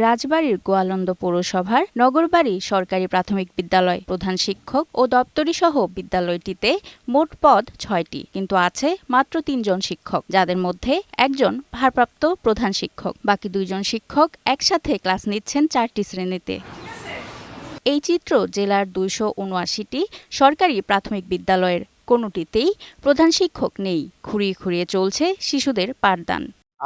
রাজবাড়ীর গোয়ালন্দ পৌরসভার নগরবাড়ি সরকারি প্রাথমিক বিদ্যালয় প্রধান শিক্ষক ও দপ্তরি সহ বিদ্যালয়টিতে মোট পদ ৬টি, কিন্তু আছে মাত্র ৩ জন শিক্ষক, যাদের মধ্যে একজন ভারপ্রাপ্ত প্রধান শিক্ষক। বাকি ২ জন শিক্ষক একসাথে ক্লাস নিচ্ছেন ৪টি শ্রেণীতে। এই চিত্র জেলার ২৭৯টি সরকারি প্রাথমিক বিদ্যালয়ের। কোনোটিতেই প্রধান শিক্ষক নেই। খুঁড়িয়ে খুঁড়িয়ে চলছে শিশুদের পাঠদান।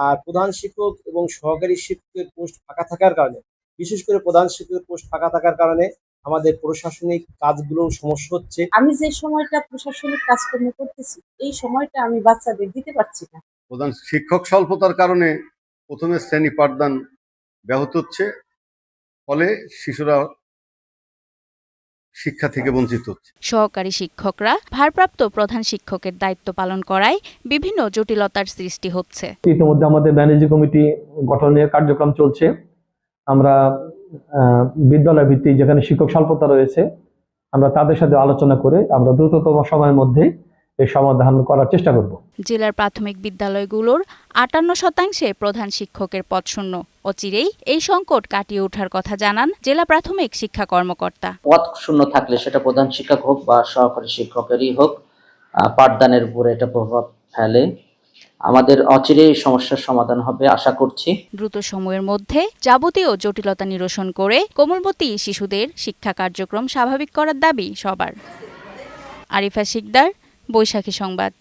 আর প্রধান শিক্ষক এবং সহকারী শিক্ষকের পোস্ট ফাঁকা থাকার কারণে, বিশেষ করে প্রধান শিক্ষকের পোস্ট ফাঁকা থাকার কারণে আমাদের প্রশাসনিক কাজগুলো সমস্যা হচ্ছে। আমি যে সময়টা প্রশাসনিক কাজকর্ম করতেছি, এই সময়টা আমি বাচ্চাদের দিতে পারছি না। প্রধান শিক্ষক স্বল্পতার কারণে প্রথমে শ্রেণী পাঠদান ব্যাহত হচ্ছে, ফলে শিশুরা শিক্ষা থেকে বঞ্চিত হচ্ছে। সহকারী শিক্ষকরা ভারপ্রাপ্ত প্রধান শিক্ষকের দায়িত্ব পালন করায় বিভিন্ন জটিলতার সৃষ্টি হচ্ছে। ইতিমধ্যে আমাদের ম্যানেজিং কমিটি গঠনের কার্যক্রম চলছে। আমরা বিদ্যালয় ভিত্তিক যেখানে শিক্ষক স্বল্পতা রয়েছে, আমরা তাদের সাথে আলোচনা করে আমরা দ্রুততম সময়ের মধ্যে এই সমাধান করার চেষ্টা করব। জেলার প্রাথমিক বিদ্যালয়গুলোর ৫৮% প্রধান শিক্ষকের পদ শূন্য। অচিরেই এই সংকট কাটিয়ে ওঠার কথা জানান জেলা প্রাথমিক শিক্ষা কর্মকর্তা। পদ শূন্য থাকলে সেটা প্রধান শিক্ষক হোক বা সহকারী শিক্ষকেরই হোক, পাঠদানের উপরে এটা প্রভাব ফেলে। আমাদের অচিরেই সমস্যার সমাধান হবে আশা করছি। দ্রুত সময়ের মধ্যে যাবতীয় জটিলতা নিরসন করে কোমলমতি শিশুদের শিক্ষা কার্যক্রম স্বাভাবিক করার দাবি সবার। আরিফা শিকদার, বৈশাখী সংবাদ।